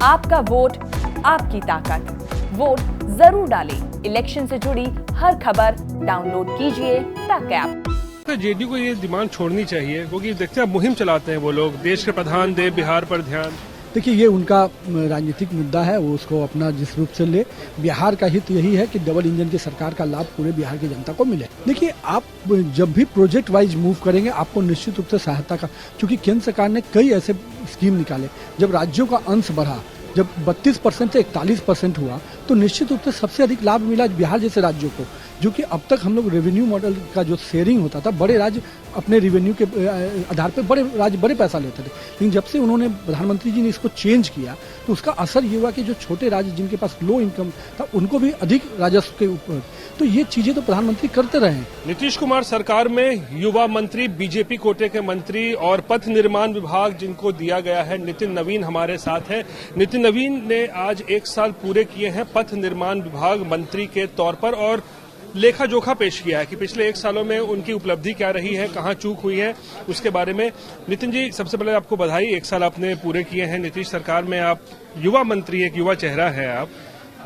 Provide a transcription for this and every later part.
आपका वोट आपकी ताकत। वोट जरूर डालें। इलेक्शन से जुड़ी हर खबर डाउनलोड कीजिए तक ऐप। जेडीयू को ये डिमांड छोड़नी चाहिए क्योंकि देखते हैं मुहिम चलाते हैं वो लोग, देश के प्रधान दे बिहार पर ध्यान। देखिए, ये उनका राजनीतिक मुद्दा है, वो उसको अपना जिस रूप से ले। बिहार का हित यही है कि डबल इंजन की सरकार का लाभ पूरे बिहार की जनता को मिले। देखिए, आप जब भी प्रोजेक्ट वाइज मूव करेंगे आपको निश्चित रूप से सहायता का, क्योंकि केंद्र सरकार ने कई ऐसे स्कीम निकाले। जब राज्यों का अंश बढ़ा, जब 32% से 41% हुआ, तो निश्चित रूप से सबसे अधिक लाभ मिला बिहार जैसे राज्यों को, जो कि अब तक हम लोग रेवेन्यू मॉडल का जो शेयरिंग होता था, बड़े राज्य अपने रेवेन्यू के आधार पर बड़े राज्य बड़े पैसा लेते थे। लेकिन जब से उन्होंने प्रधानमंत्री जी ने इसको चेंज किया तो उसका असर ये हुआ कि जो छोटे राज्य जिनके पास लो इनकम था उनको भी अधिक राजस्व के ऊपर, तो ये चीजें तो प्रधानमंत्री करते रहे हैं। नीतीश कुमार सरकार में युवा मंत्री, बीजेपी कोटे के मंत्री और पथ निर्माण विभाग जिनको दिया गया है, नितिन नवीन हमारे साथ है। नितिन नवीन ने आज 1 साल पूरे किए हैं पथ निर्माण विभाग मंत्री के तौर पर और लेखा जोखा पेश किया है कि पिछले 1 सालों में उनकी उपलब्धि क्या रही है, कहां चूक हुई है, उसके बारे में। नितिन जी, सबसे पहले आपको बधाई, 1 साल आपने पूरे किए हैं नीतीश सरकार में। आप युवा मंत्री, एक युवा चेहरा है आप,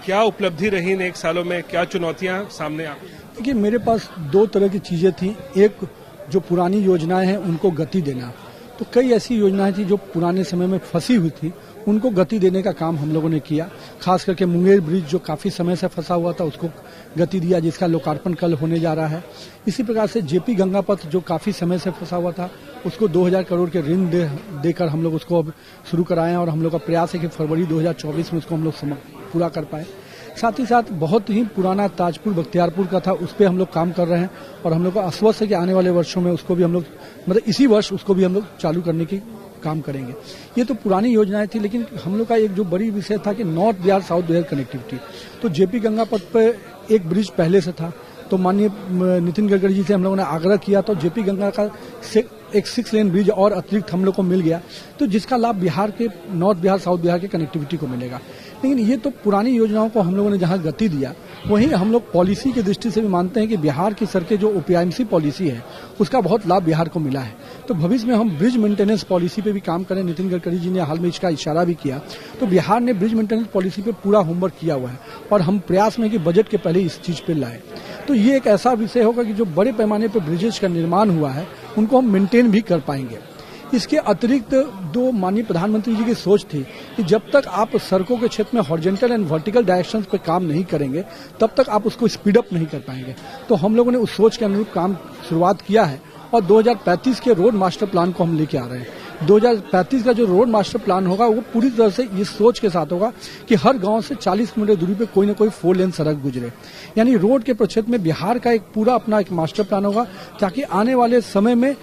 क्या उपलब्धि रही इन 1 सालों में, क्या चुनौतियां सामने आ? देखिए, मेरे पास 2 तरह की चीजें थी। एक, जो पुरानी योजनाएं हैं उनको गति देना। तो कई ऐसी योजनाएं थी जो पुराने समय में फंसी हुई थी, उनको गति देने का काम हम लोगों ने किया। खास करके मुंगेर ब्रिज जो काफी समय से फंसा हुआ था उसको गति दिया, जिसका लोकार्पण कल होने जा रहा है। इसी प्रकार से जेपी गंगा पथ जो काफी समय से फंसा हुआ था उसको 2000 करोड़ के ऋण देकर हम लोग उसको अब शुरू कराएं और हम लोग का प्रयास है कि फरवरी 2024 में उसको हम लोग पूरा कर पाए। साथ ही साथ बहुत ही पुराना ताजपुर बख्तियारपुर का था, उस पर हम लोग काम कर रहे हैं और हम लोग को आश्वस्त है कि आने वाले वर्षों में उसको भी हम लोग, मतलब इसी वर्ष उसको भी हम लोग चालू करने की काम करेंगे। ये तो पुरानी योजनाएं थी, लेकिन हम लोग का एक जो बड़ी विषय था कि north Bihar south Bihar connectivity. तो जेपी गंगा पथ पर एक ब्रिज पहले से था, तो माननीय नितिन गडकरी जी से हम लोगों ने आग्रह किया तो जेपी गंगा का एक 6 लेन ब्रिज और अतिरिक्त हम लोग को मिल गया, तो जिसका लाभ बिहार के नॉर्थ बिहार साउथ बिहार के कनेक्टिविटी को मिलेगा। लेकिन ये तो पुरानी योजनाओं को हम लोगों ने जहां गति दिया, वहीं हम लोग पॉलिसी की दृष्टि से भी मानते हैं कि बिहार की सड़कें जो ओपीआईएमसी पॉलिसी है उसका बहुत लाभ बिहार को मिला है। तो भविष्य में हम ब्रिज मेंटेनेंस पॉलिसी पे भी काम करें। नितिन गडकरी जी ने हाल में इसका इशारा भी किया, तो बिहार ने ब्रिज मेंटेनेंस पॉलिसी पे पूरा होमवर्क किया हुआ है और हम प्रयास में कि बजट के पहले इस चीज पे लाए। तो ये एक ऐसा विषय होगा कि जो बड़े पैमाने पर ब्रिजेज का निर्माण हुआ है उनको हम मेंटेन भी कर पाएंगे। इसके अतिरिक्त दो माननीय प्रधानमंत्री जी की सोच थी कि जब तक आप सड़कों के क्षेत्र में हॉरिजॉन्टल एंड वर्टिकल डायरेक्शंस पे काम नहीं करेंगे तब तक आप उसको स्पीड अप नहीं कर पाएंगे। तो हम लोगों ने उस सोच के अनुरूप काम शुरुआत किया है और 2035 के रोड मास्टर प्लान को हम लेके आ रहे हैं। 2035 का जो रोड मास्टर प्लान होगा वो पूरी तरह से इस सोच के साथ होगा कि हर गांव से 40 किलोमीटर दूरी पे कोई न कोई 4 लेन सड़क गुजरे। यानी रोड के प्रक्षेत्र में बिहार का एक पूरा अपना एक मास्टर प्लान होगा, ताकि आने वाले समय में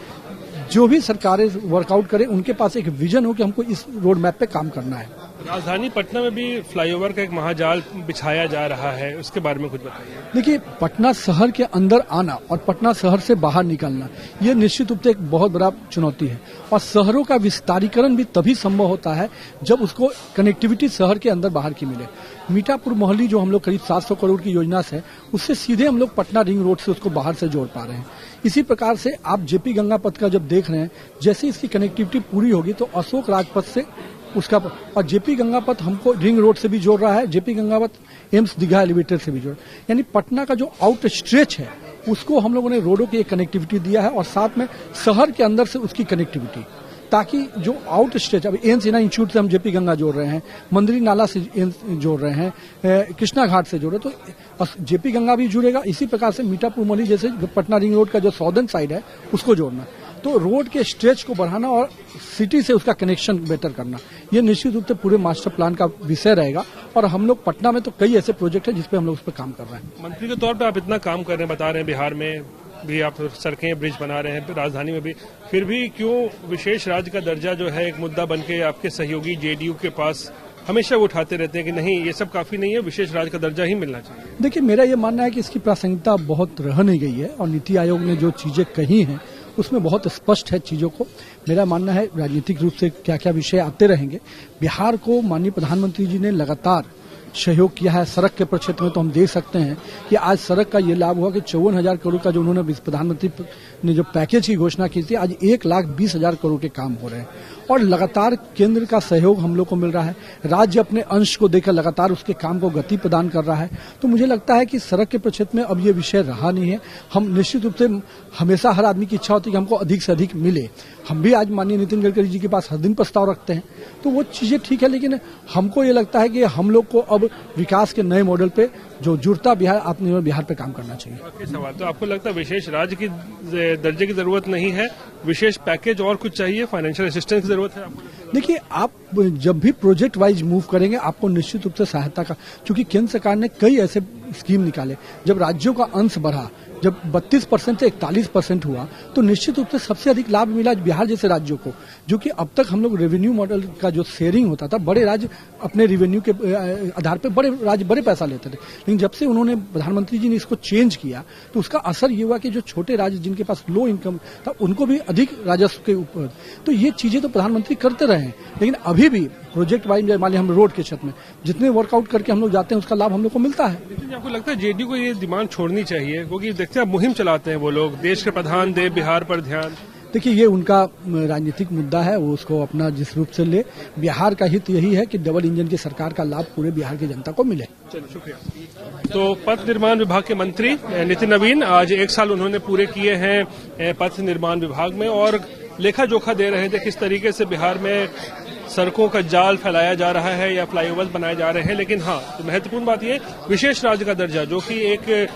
जो भी सरकारें वर्कआउट करें उनके पास एक विजन हो कि हमको इस रोड मैप पे काम करना है। राजधानी पटना में भी फ्लाईओवर का एक महाजाल बिछाया जा रहा है, उसके बारे में कुछ बताइए। देखिए, पटना शहर के अंदर आना और पटना शहर से बाहर निकलना ये निश्चित रूप से एक बहुत बड़ा चुनौती है और शहरों का विस्तारीकरण भी तभी संभव होता है जब उसको कनेक्टिविटी शहर के अंदर बाहर की मिले। मीठापुर मोहाली जो हम लोग करीब 700 करोड़ की योजना से, उससे सीधे हम लोग पटना रिंग रोड से उसको बाहर से जोड़ पा रहे हैं। इसी प्रकार से आप जेपी गंगा पथ का जब देख रहे हैं, जैसे इसकी कनेक्टिविटी पूरी होगी तो अशोक राजपथ से उसका, और जेपी गंगा पथ हमको रिंग रोड से भी जोड़ रहा है, जेपी गंगा पथ एम्स दीघा एलिवेटेड से भी जोड़, यानी पटना का जो आउट स्ट्रेच है उसको हम लोगों ने रोडों की एक कनेक्टिविटी दिया है और साथ में शहर के अंदर से उसकी कनेक्टिविटी, ताकि जो आउट स्ट्रेच, अब एम्स इंस्टीट्यूट से हम जेपी गंगा जोड़ रहे हैं, मंदिरी नाला से जोड़ रहे हैं, कृष्णा घाट से जोड़ रहे हैं, तो जेपी गंगा भी जुड़ेगा। इसी प्रकार से मीठापुर मोहाली जैसे पटना रिंग रोड का जो साउदर्न साइड है उसको जोड़ना, तो रोड के स्ट्रेच को बढ़ाना और सिटी से उसका कनेक्शन बेटर करना, ये निश्चित रूप से पूरे मास्टर प्लान का विषय रहेगा। और हम लोग पटना में तो कई ऐसे प्रोजेक्ट हैं जिसपे हम लोग उस पर काम कर रहे हैं। मंत्री के तौर पर आप इतना काम कर रहे हैं, बता रहे हैं बिहार में भी आप सड़कें ब्रिज बना रहे हैं, राजधानी में भी, फिर भी क्यों विशेष राज्य का दर्जा जो है एक मुद्दा बनके आपके सहयोगी जेडीयू के पास हमेशा वो उठाते रहते हैं कि नहीं ये सब काफी नहीं है, विशेष राज्य का दर्जा ही मिलना चाहिए? देखिए, मेरा ये मानना है कि इसकी प्रासंगिकता बहुत रह नहीं गई है और नीति आयोग ने जो चीजें कही हैं उसमें बहुत स्पष्ट है चीजों को। मेरा मानना है राजनीतिक रूप से क्या क्या विषय आते रहेंगे। बिहार को माननीय प्रधानमंत्री जी ने लगातार सहयोग किया है। सड़क के क्षेत्र में तो हम देख सकते हैं कि आज सड़क का ये लाभ हुआ कि 54,000 करोड़ का जो उन्होंने प्रधानमंत्री ने जो पैकेज की घोषणा की थी, आज 1,20,000 करोड़ के काम हो रहे हैं और लगातार केंद्र का सहयोग हम लोग को मिल रहा है। राज्य अपने अंश को देकर लगातार उसके काम को गति प्रदान कर रहा है। तो मुझे लगता है कि सड़क के क्षेत्र में अब ये विषय रहा नहीं है। हम निश्चित रूप से हमेशा हर आदमी की इच्छा होती है कि हमको अधिक से अधिक मिले। हम भी आज माननीय नितिन गडकरी जी के पास हर दिन प्रस्ताव रखते हैं, तो वो चीजें ठीक है, लेकिन हमको ये लगता है कि हम लोग को अब विकास के नए मॉडल पे जो जुड़ता बिहार, आत्मनिर्भर बिहार पे काम करना चाहिए। सवाल तो आपको लगता है विशेष राज्य की दर्जे की जरूरत नहीं है, विशेष पैकेज और कुछ चाहिए, फाइनेंशियल असिस्टेंस की जरूरत है आपको? देखिए, आप जब भी प्रोजेक्ट वाइज मूव करेंगे आपको निश्चित रूप से सहायता का, क्योंकि केंद्र सरकार ने कई ऐसे स्कीम निकाले। जब राज्यों का अंश बढ़ा, जब 32% से 41% हुआ, तो निश्चित रूप से सबसे अधिक लाभ मिला बिहार जैसे राज्यों को, जो कि अब तक हम लोग रेवेन्यू मॉडल का जो शेयरिंग होता था, बड़े राज्य अपने रेवेन्यू के आधार पर बड़े राज्य बड़े पैसा लेते थे। लेकिन जब से उन्होंने प्रधानमंत्री जी ने इसको चेंज किया, तो उसका असर ये हुआ कि जो छोटे राज्य जिनके पास लो इनकम था, उनको भी अधिक राजस्व के ऊपर, तो ये चीजें तो प्रधानमंत्री करते रहे हैं। लेकिन अभी भी प्रोजेक्ट वाइज मान लीजिए हम रोड के क्षेत्र में जितने वर्कआउट करके हम लोग जाते हैं, उसका लाभ हम लोग को मिलता है। लेकिन आपको लगता है जेडीयू को ये डिमांड छोड़नी चाहिए, क्योंकि देखते हैं मुहिम चलाते हैं वो लोग, देश के प्रधान दे बिहार पर ध्यान? देखिए, ये उनका राजनीतिक मुद्दा है, वो उसको अपना जिस रूप से ले। बिहार का हित यही है कि डबल इंजन की सरकार का लाभ पूरे बिहार की जनता को मिले। चलिए, शुक्रिया। तो पथ निर्माण विभाग के मंत्री नितिन नवीन आज 1 साल उन्होंने पूरे किए हैं पथ निर्माण विभाग में, और लेखा जोखा दे रहे थे किस तरीके से बिहार में सड़कों का जाल फैलाया जा रहा है या फ्लाईओवर बनाए जा रहे हैं। लेकिन हाँ, तो महत्वपूर्ण बात यह, विशेष राज्य का दर्जा, जो कि एक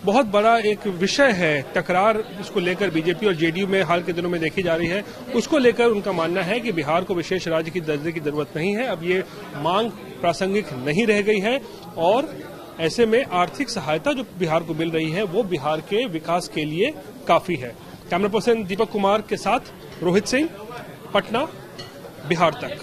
बहुत बड़ा एक विषय है, टकरार इसको लेकर बीजेपी और जेडीयू में हाल के दिनों में देखी जा रही है, उसको लेकर उनका मानना है कि बिहार को विशेष राज्य की दर्जे की जरूरत नहीं है। अब ये मांग प्रासंगिक नहीं रह गई है, और ऐसे में आर्थिक सहायता जो बिहार को मिल रही है वो बिहार के विकास के लिए काफी है। कैमरा पर्सन दीपक कुमार के साथ रोहित सिंह, पटना, बिहार तक।